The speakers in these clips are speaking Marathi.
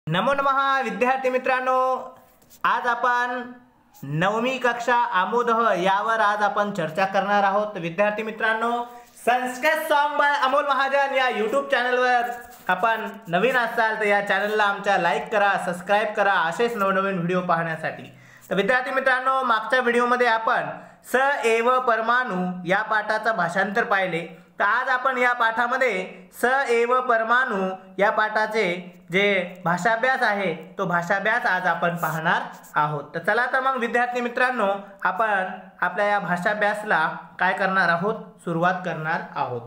नमो नमः विद्यार्थी मित्रांनो, आज आपण 9वी कक्षा आमोदह यावर आज आपण चर्चा करणार आहोत। विद्यार्थी मित्रांनो, संस्कृत सॉन्ग बाय अमोल महाजन या YouTube चॅनलवर आपण नवीन असाल तर या चॅनलला आमच्या लाईक करा, सबस्क्राइब करा असेच नवनवीन व्हिडिओ पाहण्यासाठी। तर विद्यार्थी मित्रांनो, मागच्या व्हिडिओमध्ये आपण स एव परमाणु या पाठाचा भाषांतर पाहिले। तर आज आपण या पाठामध्ये स एव परमाणु या पाठाचे जे भाषाभ्यास आहे तो भाषाभ्यास आज आपण पाहणार आहोत। तर चला तर मग विद्यार्थी मित्रांनो, आपण आपल्या या भाषाभ्यासला काय करणार आहोत, सुरुवात करणार आहोत।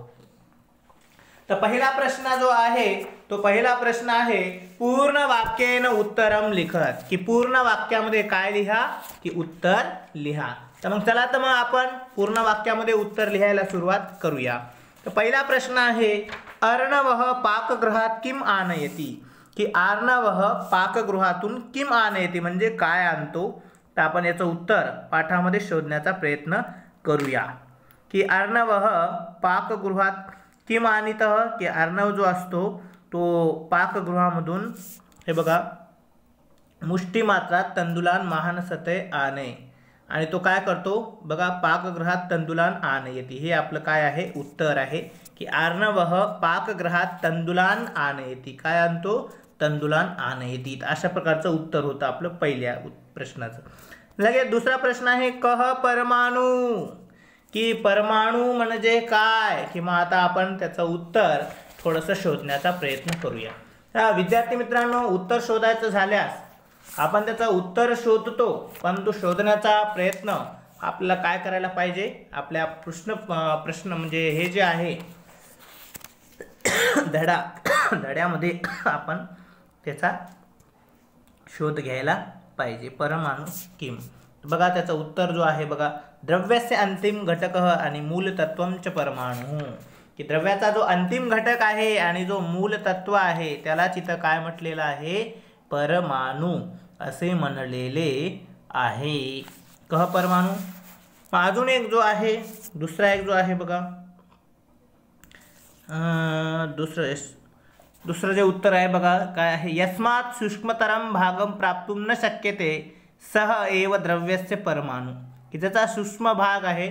तर पहिला प्रश्न जो आहे तो पहिला प्रश्न आहे पूर्ण वाक्येन उत्तरम लिखत, की पूर्ण वाक्यामध्ये काय लिहा, की उत्तर लिहा। तर मग चला तर मग आपण पूर्ण वाक्यामध्ये उत्तर लिहायला सुरुवात करूया। तर पहिला प्रश्न आहे अर्णवः पाकगृहात किम आनयति, की अर्णवः पाकगृहातून किम आनयति म्हणजे काय आणतो। तर आपण याचं उत्तर पाठामध्ये शोधण्याचा प्रयत्न करूया, की अर्णवः पाकगृहात किम आनितः, की अर्णव जो असतो तो पाकगृहामधून हे बघा मुष्टी मात्रात तंदुलान महानसते आणे, आणि तो काय करतो बघा पाकगृहात तंदुलान आनयति। हे आपलं काय आहे, उत्तर आहे, की अर्णवः पाकगृहात तंदुलान आनयति। काय आणतो, तंदुलान आनयति। अशा प्रकारचं उत्तर होतं आपलं पहिल्या प्रश्नाचं। लगेच दुसरा प्रश्न आहे कह परमाणु, की परमाणु म्हणजे काय, किंवा आता आपण त्याचं उत्तर थोडंसं शोधण्याचा प्रयत्न करूया। विद्यार्थी मित्रांनो, उत्तर शोधायचं झाल्यास आपण त्याचा उत्तर शोधतो, परंतु शोधण्याचा प्रयत्न आपल्याला काय करायला पाहिजे, आपल्या प्रश्न म्हणजे हे जे आहे धड्यामध्ये आपण त्याचा शोध घ्यायला पाहिजे। परमाणु किम, बघा त्याचं उत्तर जो आहे बघा द्रव्यस्य अंतिम घटकः आणि मूलतत्वम च परमाणु, की द्रव्याचा जो अंतिम घटक आहे आणि जो मूलतत्व आहे त्याला इथं काय म्हटलेलं आहे, परमाणु असे म्हणलेले आहे। कह परमाणु। अजून एक जो आहे दुसरा एक जो आहे बघा दुसरं जे उत्तर आहे बघा काय आहे, यस्मात् सूक्ष्मतरम भागम प्राप्तुम न शक्यते सह एव द्रव्यस्य परमाणु, की ज्याचा सूक्ष्म भाग आहे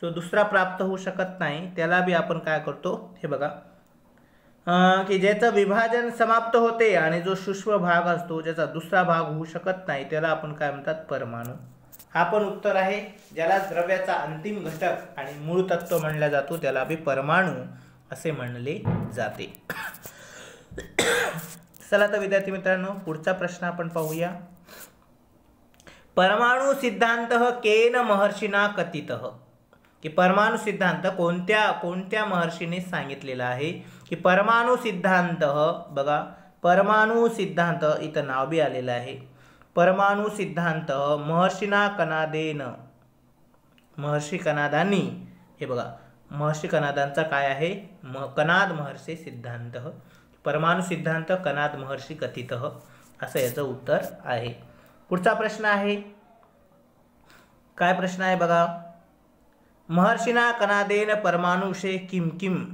जो दुसरा प्राप्त होऊ शकत नाही त्याला बी आपण काय करतो, हे बघा की ज्याचं विभाजन समाप्त होते आणि जो सूक्ष्म भाग असतो ज्याचा दुसरा भाग होऊ शकत नाही त्याला आपण काय म्हणतात, परमाणु। हा पण उत्तर आहे, ज्याला द्रव्याचा अंतिम घटक आणि मूळ तत्व म्हणला जातो त्याला बी परमाणु असे म्हणले जाते। चला तर विद्यार्थी मित्रांनो, पुढचा प्रश्न आपण पाहूया। परमाणु सिद्धांतः केन महर्षिना कथितः, की परमाणु सिद्धांत कोणत्या महर्षीने सांगितलेला आहे, की परमाणु सिद्धांत बघा परमाणु सिद्धांत इथं नाव बी आलेलं आहे। परमाणु सिद्धांत महर्षिना कनादेन, महर्षी कनादांनी, हे बघा महर्षी कनादांचा काय आहे, कनाद महर्षी सिद्धांत। परमाणु सिद्धांत कनाद महर्षी कथितः असं याचं उत्तर आहे। पुढचा प्रश्न आहे, काय प्रश्न आहे बघा, महर्षिना कनादेन परमाणुषे किम किम,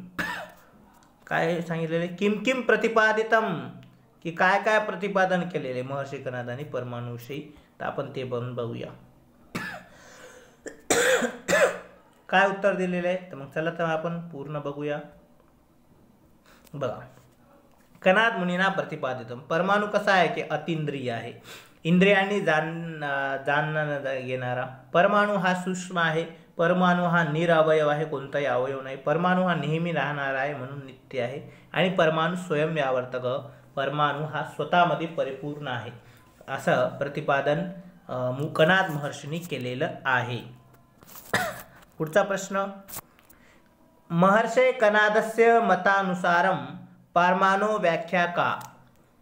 काय सांगितलेले, किम किम प्रतिपादितम, की काय काय प्रतिपादन केलेले महर्षी कनादांनी परमाणुषयी। तर आपण ते बघूया काय उत्तर दिलेले आहे। तर मग चला तर आपण पूर्ण बघूया। बघा कनाद मुनीना प्रतिपादितम, परमाणु कसा आहे की अतिंद्रिय आहे, इंद्रियांनी जाणणं येणारा। परमाणु हा सूक्ष्म आहे, परमाणु हा निरवयव आहे, कोणताही अवयव नाही। परमाणु हा नेहमी राहणारा आहे म्हणून नित्य आहे, आणि परमाणु स्वयंव्यावर्तक, परमाणु हा स्वतःमध्ये परिपूर्ण आहे असं प्रतिपादन कनाद महर्षींनी केलेलं आहे। पुढचा प्रश्न, महर्षे कनादस्य मतानुसारम परमाणु व्याख्या का,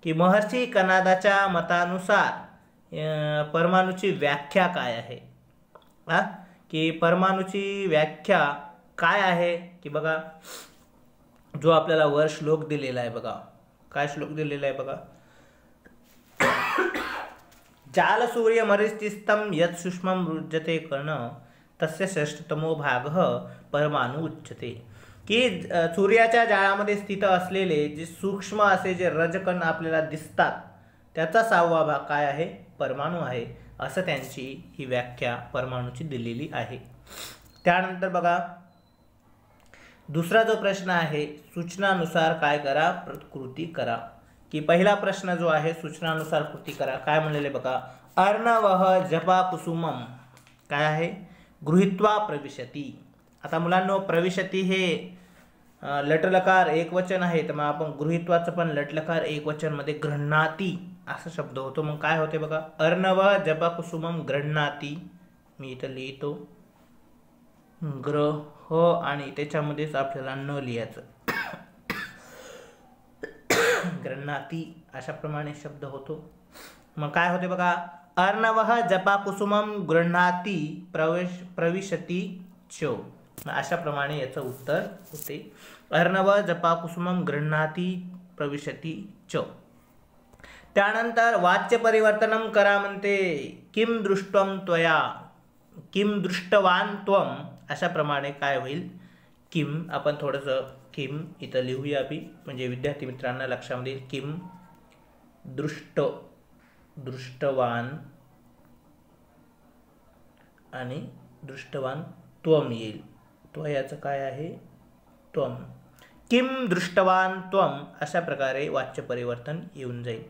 की महर्षी कनादाच्या मतानुसार परमाणुची व्याख्या काय आहे, की परमाणुची व्याख्या काय आहे, की बघा जो आपल्याला वर श्लोक दिलेला आहे बघा, काय श्लोक दिलेला आहे बघा, जाल सूर्य मरीचिस्तम यत् सूक्ष्मं रुज्यते कर्ण तस्य श्रेष्ठतमो भागः परमाणु उच्यते, की सूर्याच्या जाळामध्ये स्थित असलेले जे सूक्ष्म असे जे रजकण आपल्याला दिसतात त्याचा 6वा भाग काय आहे, परमाणू आहे, असं त्यांची ही व्याख्या परमाणूची दिलेली आहे. त्यानंतर बघा दुसरा जो प्रश्न आहे, सूचनानुसार काय करा, कृती करा. की पहिला प्रश्न जो आहे सूचनानुसार कृती करा, काय म्हणलेले बघा, अर्णवः जपा कुसुमम काय आहे, गृहीत्वा प्रविशती. आता मुलांनो प्रविशती हे लटलकार एकवचन आहे, तर मग आपण गृहीत्वाचं पण लटलकार एकवचन मध्ये गृह्णाती असा शब्द होतो. मग काय होते बघा, अर्णवः जपा कुसुमम गृह्णाती. मी इथं लिहितो ग्रह आणि त्याच्यामध्येच आपल्याला न लिहायचं, गृह्णाती अशा प्रमाणे शब्द होतो. मग काय होते बघा, अर्णवः जपा कुसुमम गृह्णाती प्रविशती च. अशा प्रमाणे याचं उत्तर होते, अर्णवः जपा कुसुमम गृह्णाती प्रविशती च. त्यानंतर वाच्य परिवर्तनम करा म्हणते, किम दृष्टम त्वया, किम दृष्टवान त्वम. अशा प्रमाणे काय होईल, किम आपण थोडंसं किम इथं लिहूया बी, म्हणजे विद्यार्थी मित्रांना लक्षामध्ये येईल. किम दृष्टवान आणि दृष्टवान त्वम येईल. त्वयाचं काय आहे, त्वम. किम दृष्टवान त्वम अशा प्रकारे वाच्य परिवर्तन येऊन जाईल.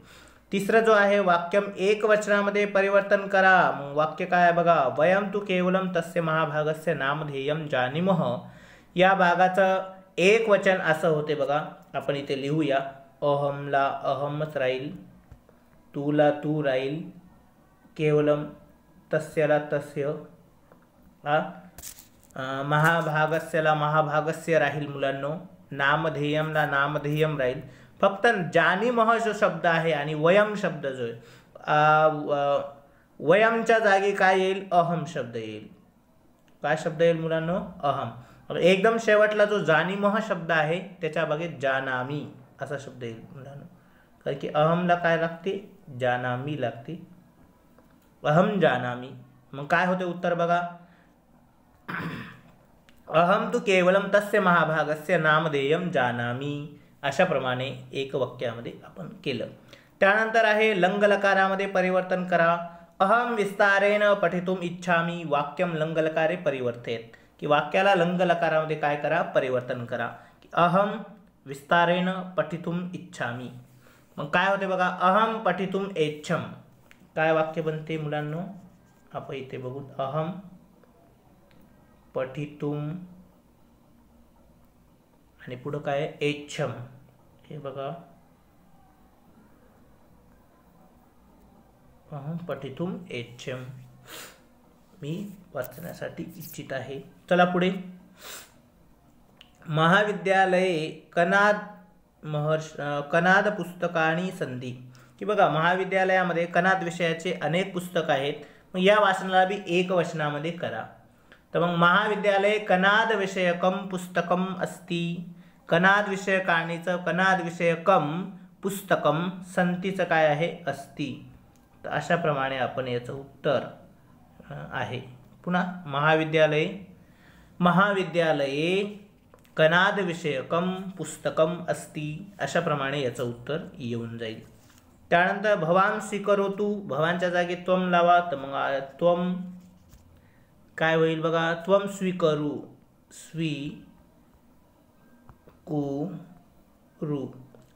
तिसरं जो आहे वाक्यम एक वचनामध्ये परिवर्तन करा. मग वाक्य काय आहे बघा, वयम तु केवलम तस्य महाभागस्य नामधेयम जानीमः. या भागाचं एक वचन असं होते बघा, आपण इथे लिहूया. अहमला अहमच राहील, तुला तू राहील, केवलम तस्यला तस्य, महाभागस्यला महाभागस्य राहील मुलांनो, नामधेयमला नामधेयम राहील. फक्त जानीमः जो शब्द आहे आणि वयम शब्द जो आहे, वयमच्या जागी काय येईल, अहम शब्द येईल. काय शब्द येईल मुलांनो, अहम. एकदम शेवटला जो जानीमः शब्द आहे त्याच्या बागेत जानामी असा शब्द येईल मुलांनो, कारण की अहमला काय लागते, जानामी लागते, अहम जानामी. मग काय होते उत्तर बघा, अहम तु केवलम तस्य महाभागस्य नामधेयम जानामी. अशा प्रमाणे एक वाक्यामध्ये आपण केलं. त्यानंतर आहे लंगलकारामध्ये परिवर्तन करा. अहम विस्तारेण पठितुम इच्छामी वाक्यम लंगलकारे परिवर्तेत. की वाक्याला लंगलकारामध्ये काय करा, परिवर्तन करा. अहम विस्तारेण पठितुम इच्छामी. मग काय होते बघा, अहम पठितुम ऐच्छम. काय वाक्य बनते मुलांनो, आपण इथे बघू, अहम पठितुम आणि पुढं काय, ऐच्छम. हे बघा, अहम पठितुम ऐच्छम, मी वाचण्यासाठी इच्छित आहे. चला पुढे, महाविद्यालये कनाद पुस्तकानी संधी. की बघा महाविद्यालयामध्ये कनाद विषयाचे अनेक पुस्तक आहेत. मग या वाचनाला बी एक वचनामध्ये करा. तर मग महाविद्यालय कनाद विषयकम पुस्तकम अस्ति. कनाद विषयकाणीचं कनाद विषयकम पुस्तकम, संतीचं काय आहे, अस्ति. तर अशा प्रमाणे आपण याचं उत्तर आहे. पुन्हा महाविद्यालये कनाद विषयकम पुस्तकम अस्ति. अशा प्रमाणे याचं उत्तर येऊन जाईल. त्यानंतर भवान स्वीकरोतु, भवानच्या जागी त्वम लावा. तर मग त्वम काय होईल बघा, त्वम स्वीकरू, स्वीकुरु.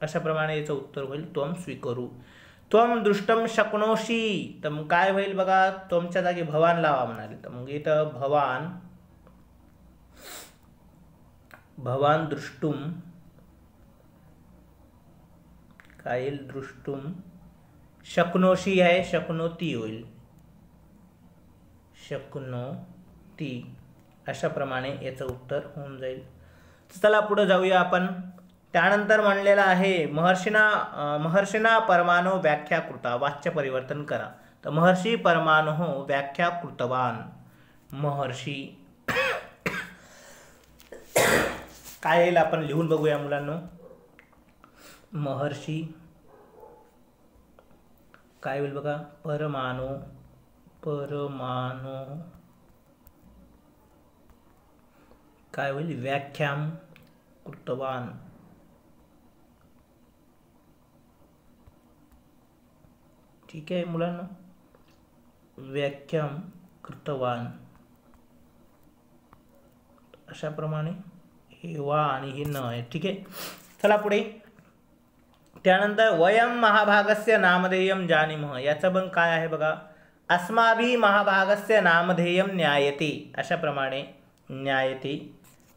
अशा प्रमाणे याचं उत्तर होईल त्वम स्वीकरू. त्वम दृष्टम शक्नोषी. तर मग काय होईल बघा, त्वमच्या जागी भवान लावा म्हणाले. तर मग इथं भवान दृष्टुम काय येईल, दृष्टुम. शक्नोषी आहे, शक्नोती होईल, शक्नोती. अशा प्रमाणे याचं उत्तर होऊन जाईल. चला पुढे जाऊया आपण. त्यानंतर म्हणलेलं आहे महर्षिना परमाणु व्याख्या कृता. वाच्य परिवर्तन करा. तर महर्षी परमाणु व्याख्या कृतवान. महर्षी काय येईल आपण लिहून बघूया मुलांनो. महर्षी काय होईल बघा, परमाणु काय होईल, व्याख्याम कृतवान. ठीक आहे मुलांना, व्याख्याम कृतवान, अशा प्रमाणे हे वा आणि हे न आहे. ठीक आहे, चला पुढे. त्यानंतर वयम महाभागस्य नामधेयम जानीमः, याचं पण काय आहे बघा. अस्माभि महाभागस्य नामधेयम न्यायते, अशा प्रमाणे न्यायते,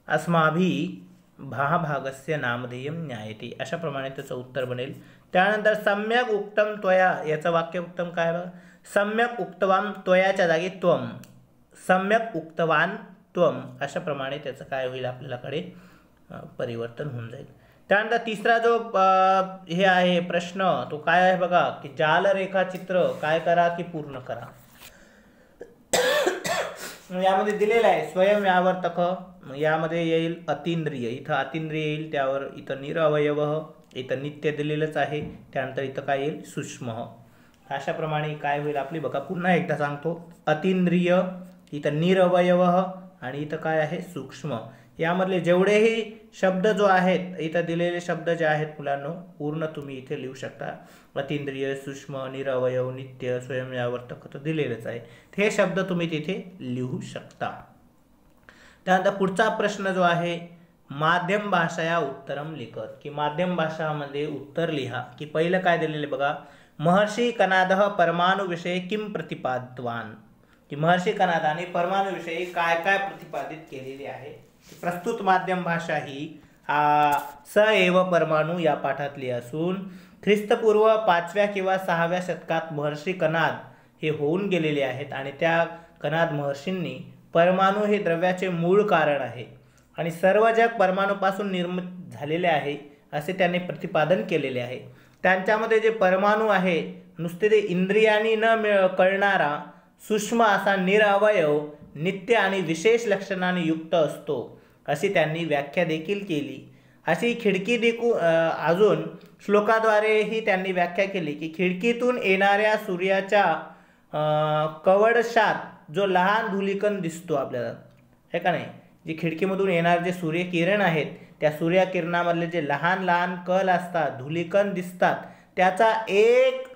अस्माभि महाभागस्य नामधेयम न्यायते, अशा प्रमाणे त्याचं उत्तर बनेल. त्यानंतर सम्यक उक्तम त्वया, याचं वाक्य उत्तम काय बघा. सम्यक उक्तवान त्वयाच्या जागी त्वम, सम्यक उक्तवान त्वम, अशा प्रमाणे त्याचं काय होईल आपल्याकडे परिवर्तन होऊन जाईल. त्यानंतर तिसरा जो हे आहे प्रश्न, तो काय आहे बघा, की जाल रेखाचित्र काय करा की पूर्ण करा. यामध्ये दिलेलं आहे स्वयं व्यावर्तक, यामध्ये येईल अतींद्रिय, इथं अतींद्रिय येईल, त्यावर इथं निरवयव, इथं नित्य दिलेलंच आहे. त्यानंतर इथं काय येईल सूक्ष्म. अशा प्रमाणे काय होईल आपली बघा, पुन्हा एकदा सांगतो. अतींद्रिय, इथं निरवयव आणि इथं काय आहे सूक्ष्म. यामधले जेवढेही शब्द जो आहेत, इथं दिलेले शब्द जे आहेत मुलांनो, पूर्ण तुम्ही इथे लिहू शकता. अतींद्रिय, सूक्ष्म, निरवयव, नित्य, स्वयंव्यावर्तक तर दिलेलेच आहे. हे शब्द तुम्ही तिथे लिहू शकता. त्यानंतर पुढचा प्रश्न जो आहे, माध्यम भाषा उत्तरम लिखत, की माध्यम भाषामध्ये उत्तर लिहा. की पहिलं काय दिलेले बघा, महर्षी कनादः परमाणुविषयी किम प्रतिपादितवान, की महर्षी कनादाने परमाणुविषयी काय काय प्रतिपादित केलेले आहे. प्रस्तुत माध्यम भाषा ही स एव परमाणु या पाठातली असून ख्रिस्तपूर्व 5व्या किंवा 6व्या शतकात महर्षी कनाद हे होऊन गेलेले आहेत आणि त्या कनाद महर्षींनी परमाणु हे द्रव्याचे मूळ कारण आहे आणि सर्व जग परमाणुपासून निर्मित झालेले आहे असे त्यांनी प्रतिपादन केलेले आहे. त्यांच्यामध्ये जे परमाणु आहे, नुसते ते इंद्रियांनी न कळणारा सूक्ष्म असा निरवयव, नित्य आणि विशेष लक्षणांनी युक्त असतो, अशी त्यांनी व्याख्या देखील केली. अशी खिडकी देखू अजून श्लोकाद्वारेही त्यांनी व्याख्या केली की खिडकीतून येणाऱ्या सूर्याच्या कवडशात जो लहान धुलीकण दिसतो आपल्याला, है का नाही, जी खिडकीमधून येणारे जे सूर्यकिरण आहेत, त्या सूर्यकिरणामधले जे लहान लहान कल असतात, धुलीकण दिसतात, त्याचा एक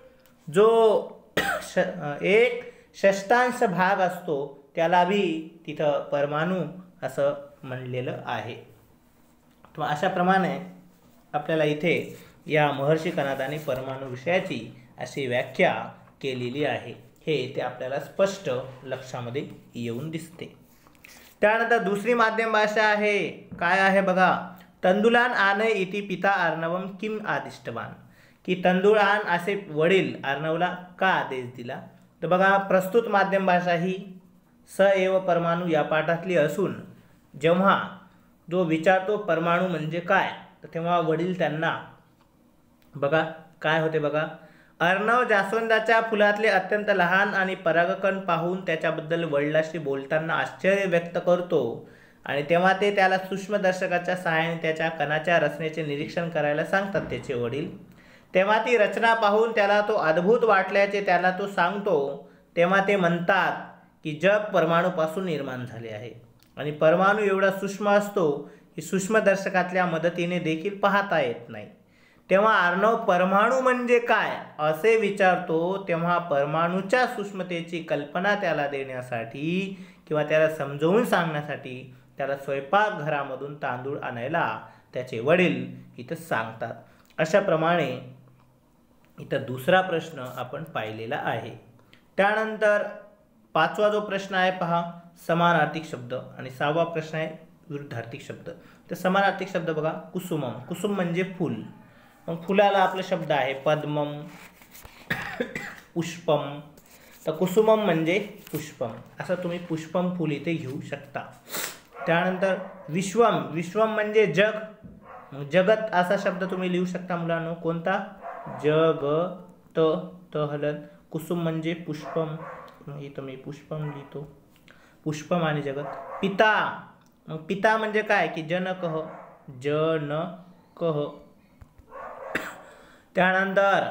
षष्ठांश भाग असतो, त्याला भी तिथं परमाणु असं म्हणलेलं आहे. तर अशा प्रमाणे आपल्याला इथे या महर्षी कनादाने परमाणु विषयाची अशी व्याख्या केलेली आहे. हे इथे आपल्याला स्पष्ट लक्षामध्ये येऊन दिसते. त्यानंतर दुसरी माध्यम भाषा आहे, काय आहे बघा, तंदुलान आनय इति पिता अर्णवम किम आदिष्टवान, की तंदूळ आण असे वडील अर्णवला का आदेश दिला. तर बघा, प्रस्तुत माध्यम भाषा ही स एव परमाणु या पाठातली असून जेव्हा जो विचारतो परमाणु म्हणजे काय, तर तेव्हा वडील त्यांना बघा काय होते बघा, अर्णव जास्वंदाच्या फुलातले अत्यंत लहान आणि परागकण पाहून त्याच्याबद्दल वडिलांशी बोलताना आश्चर्य व्यक्त करतो आणि तेव्हा ते त्याला सूक्ष्मदर्शकाच्या सहाय्याने त्याच्या कणाच्या रचनेचे निरीक्षण करायला सांगतात त्याचे वडील. तेव्हा ती रचना पाहून त्याला तो अद्भुत वाटल्याचे त्याला तो सांगतो. तेव्हा ते म्हणतात की जग परमाणुपासून निर्माण झाले आहे आणि परमाणु एवढा सूक्ष्म असतो की सूक्ष्मदर्शकातल्या मदतीने देखील पाहता येत नाही. तेव्हा अर्णव परमाणु म्हणजे काय असे विचारतो. तेव्हा परमाणुच्या सूक्ष्मतेची कल्पना त्याला देण्यासाठी किंवा त्याला समजावून सांगण्यासाठी त्याला स्वयंपाकघरामधून तांदूळ आणायला त्याचे वडील इथं सांगतात. अशा प्रमाणे इथं दुसरा प्रश्न आपण पाहिलेला आहे. त्यानंतर पाचवा जो प्रश्न आहे पहा, समानार्थी शब्द, आणि सहावा प्रश्न आहे विरुद्धार्थी शब्द. तर समानार्थी शब्द बघा, कुसुमम, कुसुम म्हणजे फूल, मग फुलाला आपले शब्द आहे पद्मम, पुष्पम. तर कुसुमम म्हणजे पुष्पम, असं तुम्ही पुष्पम फूल इथे घेऊ शकता. त्यानंतर विश्वम, विश्वम म्हणजे जग, जगत असा शब्द तुम्ही लिहू शकता मुलांनो. कोणता? जगत, त हलन. कुसुम म्हणजे पुष्पम, इथं मी पुष्पम लिहितो, पुष्पम आणि जगत. पिता, मग पिता म्हणजे काय की जनकः, जनकः. त्यानंतर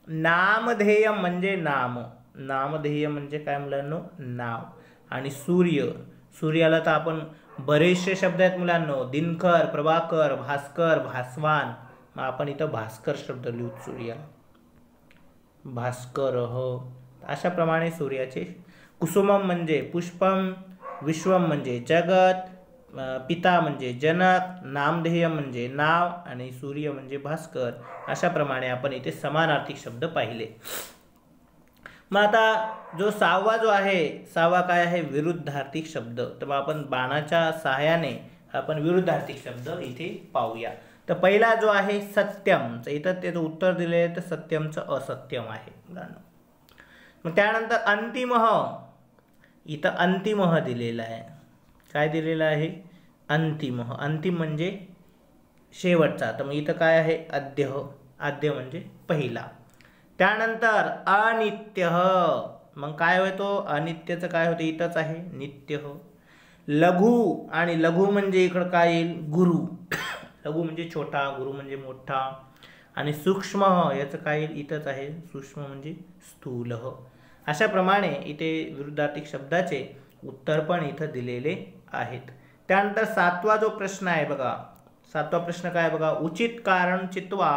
नामधेयम म्हणजे नाम, नामधेय म्हणजे काय मुलांनो, नाव. आणि सूर्य, सूर्याला तर आपण बरेचसे शब्द आहेत मुलांनो, दिनकर, प्रभाकर, भास्कर, भास्वान, मग आपण इथं भास्कर शब्द लिहू सूर्याला. भास्करः। अशाप्रमाणे सूर्याचे कुसुमम म्हणजे पुष्पम, विश्वम म्हणजे जगत, पिता म्हणजे जनक, नामधेय म्हणजे नाव आणि सूर्य म्हणजे भास्कर। अशाप्रमाणे आपण इथे समानार्थी शब्द पाहिले। मग आता जो सहावा जो आहे, सहावा काय आहे, विरुद्धार्थी शब्द। तर आपण बाणाच्या सहाय्याने आपण विरुद्धार्थी शब्द इथे पाहूया। तर पहिला जो आहे सत्यम, तर इथं त्याचं उत्तर दिले आहे, तर सत्यमचं असत्यम आहे मुलांना। मग त्यानंतर अंतिमः, इथं अंतिमः दिलेला आहे। काय दिलेलं आहे, अंतिमः, अंतिम म्हणजे शेवटचा। तर मग इथं काय आहे, अद्यः, आद्य म्हणजे पहिला। त्यानंतर अनित्यः, मग काय होतो, अनित्यचं काय होतं, इथंच आहे नित्यः। लघु, आणि लघु म्हणजे इकडं काय येईल, गुरु, लघु म्हणजे छोटा, गुरु म्हणजे मोठा। आणि सूक्ष्म याचं काय येईल, इथंच आहे, सूक्ष्म म्हणजे स्थूल। अशाप्रमाणे इथे विरुद्धार्थी शब्दाचे उत्तर पण इथं दिलेले आहेत। त्यानंतर सातवा जो प्रश्न आहे बघा, सातवा प्रश्न काय बघा, उचित कारण चित्वा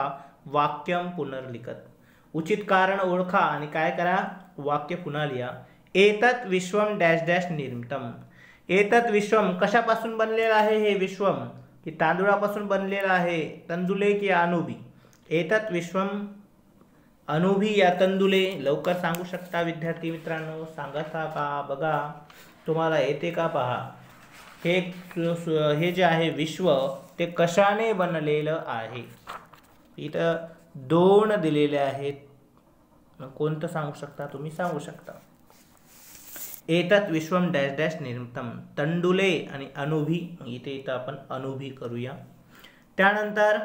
वाक्यम पुनर्लिखत। उचित कारण ओळखा आणि काय करा, वाक्य पुन्हा लिहा। एतत् विश्वम डॅश डॅश निर्मितम। एतत् विश्वम कशापासून बनलेलं आहे, हे विश्वम की तांदूळापासून बनलेलं आहे, तंदुले की अनुभी। एतत् विश्वम अनुभी या तंदुले, लवकर सांगू शकता विद्यार्थी मित्रांनो, सांगता का, बघा तुम्हाला येते का पहा। हे जे आहे विश्व ते कशाने बनलेलं आहे, इथं दोन दिलेले आहेत, कोणतं सांगू शकता तुम्ही, सांगू शकता। एतत् विश्वम डॅश डॅश निर्मितम, तंडुले आणि अनुभी, इथं आपण अनुभी करूया। त्यानंतर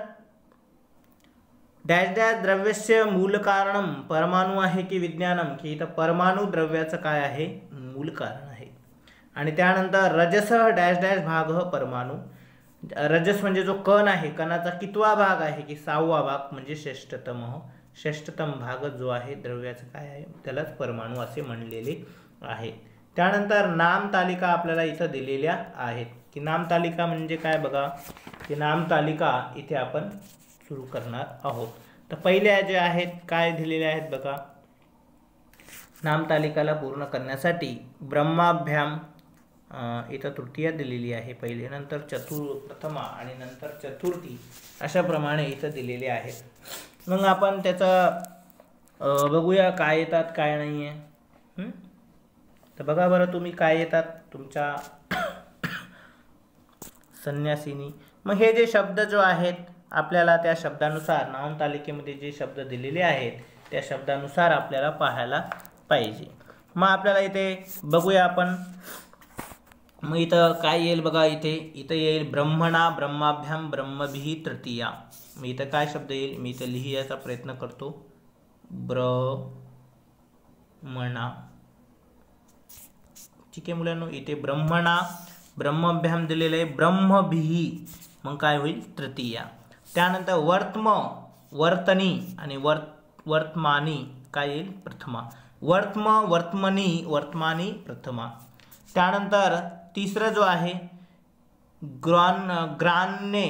डॅश डॅश द्रव्यस्य मूल कारणम, परमाणु आहे की विज्ञानम, की इथं परमाणु द्रव्याचं काय आहे, मूल कारण आहे। आणि त्यानंतर रजस डॅश डॅश भाग परमाणु, रजस म्हणजे जो कण आहे, कणाचा कितवा भाग आहे, की सहावा भाग म्हणजे श्रेष्ठतम, श्रेष्ठतम भाग जो आहे द्रव्याचं काय आहे, त्यालाच परमाणु असे म्हणलेले आहे। त्यानंतर नामतालिका आपल्याला इथं दिलेल्या आहेत, की नामतालिका म्हणजे काय बघा, की नामतालिका इथे आपण सुरू करणार आहोत। तर पहिल्या जे आहेत काय दिलेले आहेत बघा, नामतालिकाला पूर्ण करण्यासाठी ब्रह्माभ्याम, इथं तृतीय दिलेली आहे पहिले, नंतर प्रथमा आणि नंतर चतुर्थी, अशाप्रमाणे इथं दिलेले आहेत। मग आपण त्याचं बघूया काय येतात काय नाही आहे। तर बघा बरं तुम्ही काय येतात तुमच्या संन्यासिनी। मग हे जे शब्द जो आहेत आपल्याला त्या शब्दानुसार नामतालिकेमध्ये जे शब्द दिलेले आहेत त्या शब्दानुसार आपल्याला पाहायला पाहिजे। मग आपल्याला इथे बघूया आपण, मग इथं काय येईल बघा, इथं येईल ब्रह्मणा, ब्रह्माभ्याम, ब्रह्मभिः तृतीया। मग इथं काय शब्द येईल, मी इथं लिहायचा प्रयत्न करतो, ब्रह्मणा। ठीक आहे मुलांनो, इथे ब्रह्मणा, ब्रह्माभ्याम दिलेलं आहे, ब्रह्मभिः मग काय होईल, तृतीया। त्यानंतर वर्तनी आणि वर्तमानी काय येईल, प्रथमा। वर्तमनी, वर्तमानी प्रथमा। त्यानंतर तिसरं जो आहे ग्रान्ने,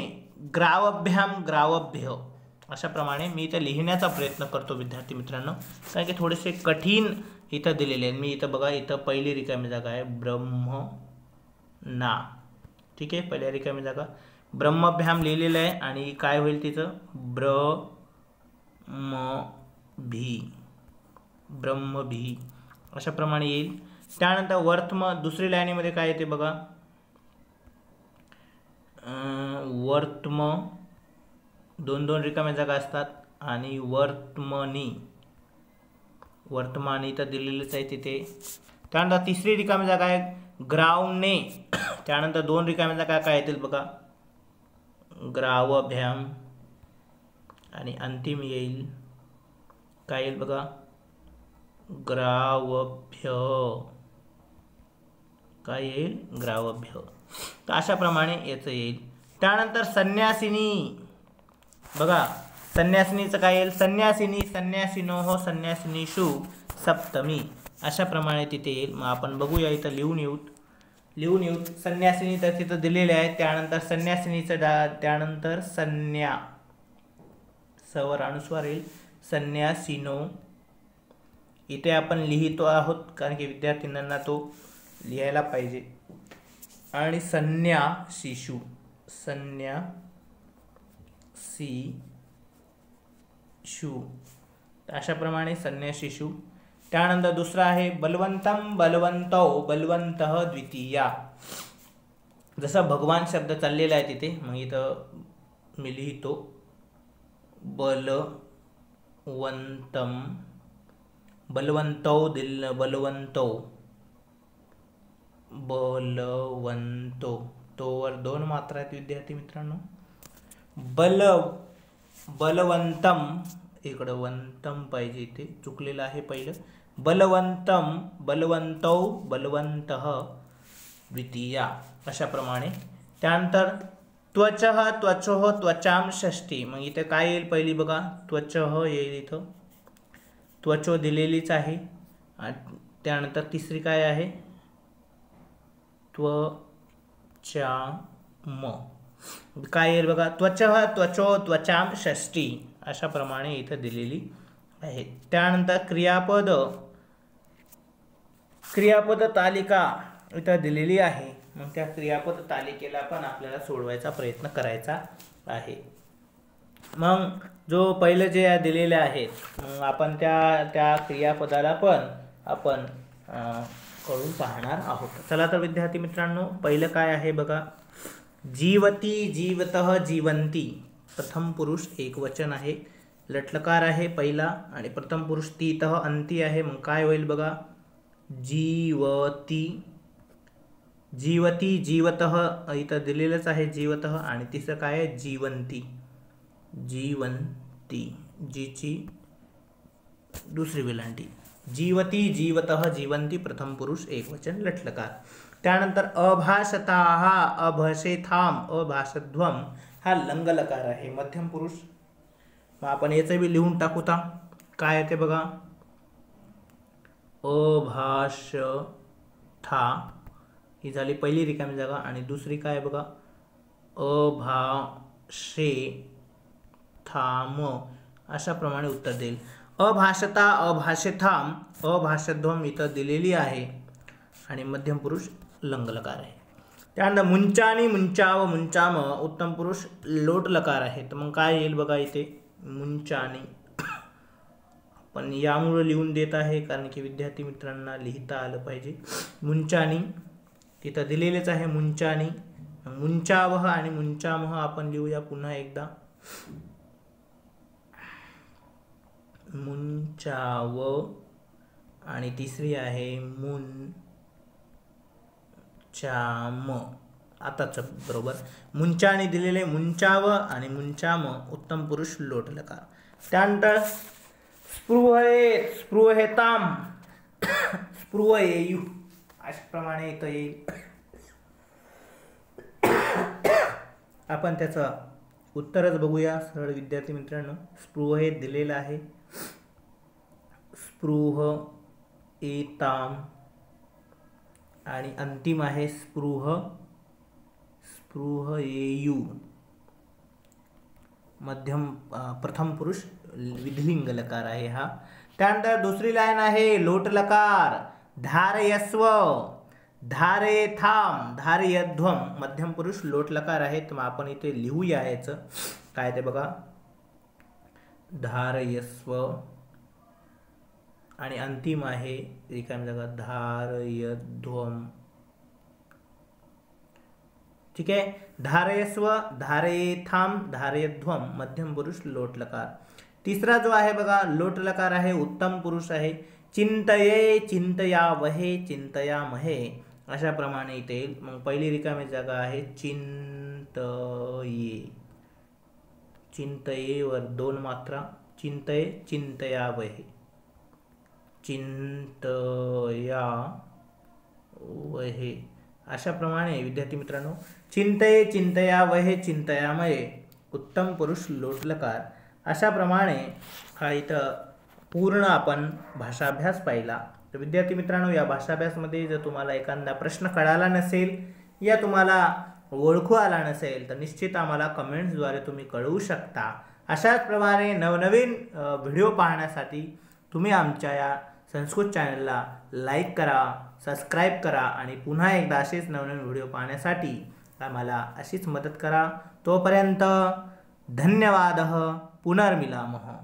ग्रावभ्याम, ग्रावभ्य। अशाप्रमाणे मी इथं लिहिण्याचा प्रयत्न करतो विद्यार्थी मित्रांनो, कारण की थोडेसे कठीण इथं दिलेले आहेत। मी इथं बघा, इथं पहिली रिकामी जागा आहे ब्रह्मणा, ठीक आहे, पहिल्या रिकामी जागा ब्रह्मभ्याम लिहिलेलं आहे आणि काय होईल तिचं ब्रह्मभिः अशाप्रमाणे येईल। त्यानंतर दुसरी लाईनीमध्ये काय येते बघा, दोन दोन रिकाम्या जागा असतात आणि वर्तमानी तर दिलेलेच आहे तिथे। त्यानंतर तिसरी रिकामी जागा आहे ग्रावने, त्यानंतर दोन रिकाम्या जागा काय येतील बघा, ग्रावभ्याम, आणि अंतिम येईल काय येईल बघा, ग्रावभ्य, काय येईल, ग्रावभ्य। तर अशाप्रमाणे याचं येईल। त्यानंतर संन्यासिनी बघा, संन्यासिनीचं काय येईल, संन्यासिनी, संन्यासिनोः, संन्यासिनीषु सप्तमी, अशाप्रमाणे तिथे येईल। मग आपण बघूया, इथं लिहून येऊ संन्यासिनी तर तिथं दिलेले आहे। त्यानंतर संन्यासिनीचं त्यानंतर संन्या, सवर अनुस्वार येईल, संन्यासिनो, इथे आपण लिहितो आहोत कारण की विद्यार्थ्यांना तो लिहायला पाहिजे. आणि संज्ञा शिशु, संज्ञा शिशु, अशाप्रमाणे संज्ञा शिशु. त्यानंतर दुसरा आहे बलवंतम बलवंतौ बलवंतः द्वितीया. जसा भगवान शब्द चाललेला आहे तिथे, मग इथं मी लिहितो बलवंतम बलवंतौ बलवंतौ बलवंतो, तोवर 2 मात्रा आहेत विद्यार्थी मित्रांनो. बलवंतम, इकडं वंतम पाहिजे, इथे चुकलेलं आहे पहिलं. बलवंतम बलवंतौ बलवंतः द्वितीया, अशाप्रमाणे. त्यानंतर त्वचः त्वचोः त्वचाम षष्ठी. मग इथे काय येईल पहिली बघा, त्वचः येईल, इथं त्वचो दिलेलीच आहे. त्यानंतर तिसरी काय आहे, त्वचाम, काय येईल बघा, त्वचः त्वचो त्वचाम षष्ठी, अशाप्रमाणे इथं दिलेली आहे. त्यानंतर क्रियापद तालिका इथं दिलेली आहे. मग त्या क्रियापद तालिकेला पण आपल्याला सोडवायचा प्रयत्न करायचा आहे. मग जो पहिलं जे दिलेले आहेत, मग आपण त्या क्रियापदाला पण आपण करून पाहणार आहोत. चला तर विद्यार्थी मित्रांनो, पहिलं काय आहे बघा, जीवती जीवतः जीवंती. प्रथम पुरुष एकवचन आहे, लट्लकार आहे पहिला, आणि प्रथम पुरुष तीतः अंती आहे. मग काय होईल बघा, जीवती जीवती जीवतः, इथं दिलेलंच आहे जीवतः. आणि तिसरं काय आहे, जीवंती जीवंती, जीची दुसरी वेलांटी. जीवती जीवतः जीवंती, प्रथम पुरुष एकवचन लट्लकार. त्यानंतर अभाषताः अभषेथाम अभाषध्वम, हा लंगलकार आहे, मध्यम पुरुष. मग आपण याचं बी लिहून टाकूता, काय आहे ते बघा, अभाषथा ही झाली पहिली रिकामी जागा. आणि दुसरी काय बघा, अभाषेथाम, अशाप्रमाणे उत्तर देईल. अभाषता अभाषेथाम अभाषध्वम इथं दिलेली आहे, आणि मध्यम पुरुष लंगलकार आहे. त्यानंतर मुंचानी मुंचाव मुंचाम, उत्तम पुरुष लोट लकार आहे. तर मग काय येईल बघा, इथे मुंचानी, पण यामुळे लिहून देत आहे कारण की विद्यार्थी मित्रांना लिहिता आलं पाहिजे. मुंचानी तिथं दिलेलेच आहे, मुंचानी. मुंचावह आणि मुंचामह आपण लिहूया पुन्हा एकदा, मुंचाव, आणि तिसरी आहे मुंचाम. आताच बरोबर, मुंचानी दिलेले मुंचाव आणि मुंचाम, उत्तम पुरुष लोट लकार. त्यानंतर स्पृहेत स्पृहेताम स्पृहेयु, अशाप्रमाणे इथं येईल. आपण त्याचं उत्तरच बघूया सरळ विद्यार्थी मित्रांनो. स्पृहेत दिलेलं आहे, स्पृहेताम, आणि अंतिम आहे स्पृहेयु, मध्यम प्रथम पुरुष विधिलिंग लकार आहे हा. त्यानंतर दुसरी लाईन आहे लोट लकार, धारयस्व धारेथाम धारयध्वम, मध्यम पुरुष लोट लकार आहे. तर आपण इथे लिहूया याचं काय ते बघा, धारयस्व, आणि अंतिम आहे रिकामी जागा धारयध्वम. ठीक आहे, धारयस्व धारेथाम धारयध्वम, मध्यम पुरुष लोट लकार. तिसरा जो आहे बघा लोट लकार आहे, उत्तम पुरुष आहे. चिंतये चिंतयावहे चिंतयामहे, अशाप्रमाणे इथे येईल. मग पहिली रिकामी जागा आहे चिंतये, चिंतये वर 2 मात्रा, चिंतये चिंतयावहे चिंतयावहे, अशाप्रमाणे विद्यार्थी मित्रांनो, चिंतये चिंतयावहे चिंतयामहे, उत्तम पुरुष लोट लकार. अशाप्रमाणे हा इथं पूर्ण आपण भाषाभ्यास पाहिला. तर विद्यार्थी मित्रांनो, या भाषाभ्यासमध्ये जर तुम्हाला एखादा प्रश्न कळाला नसेल या तुम्हाला ओळखू आला नसेल तर निश्चित आम्हाला कमेंट्सद्वारे तुम्ही कळवू शकता. अशाच प्रमाणे नवनवीन व्हिडिओ पाहण्यासाठी तुम्ही आमच्या या संस्कृत चॅनलला लाईक करा, सबस्क्राईब करा आणि पुन्हा एकदा असेच नवनवीन व्हिडिओ पाहण्यासाठी आम्हाला अशीच मदत करा. तोपर्यंत धन्यवाद. पुनर्मिलामः.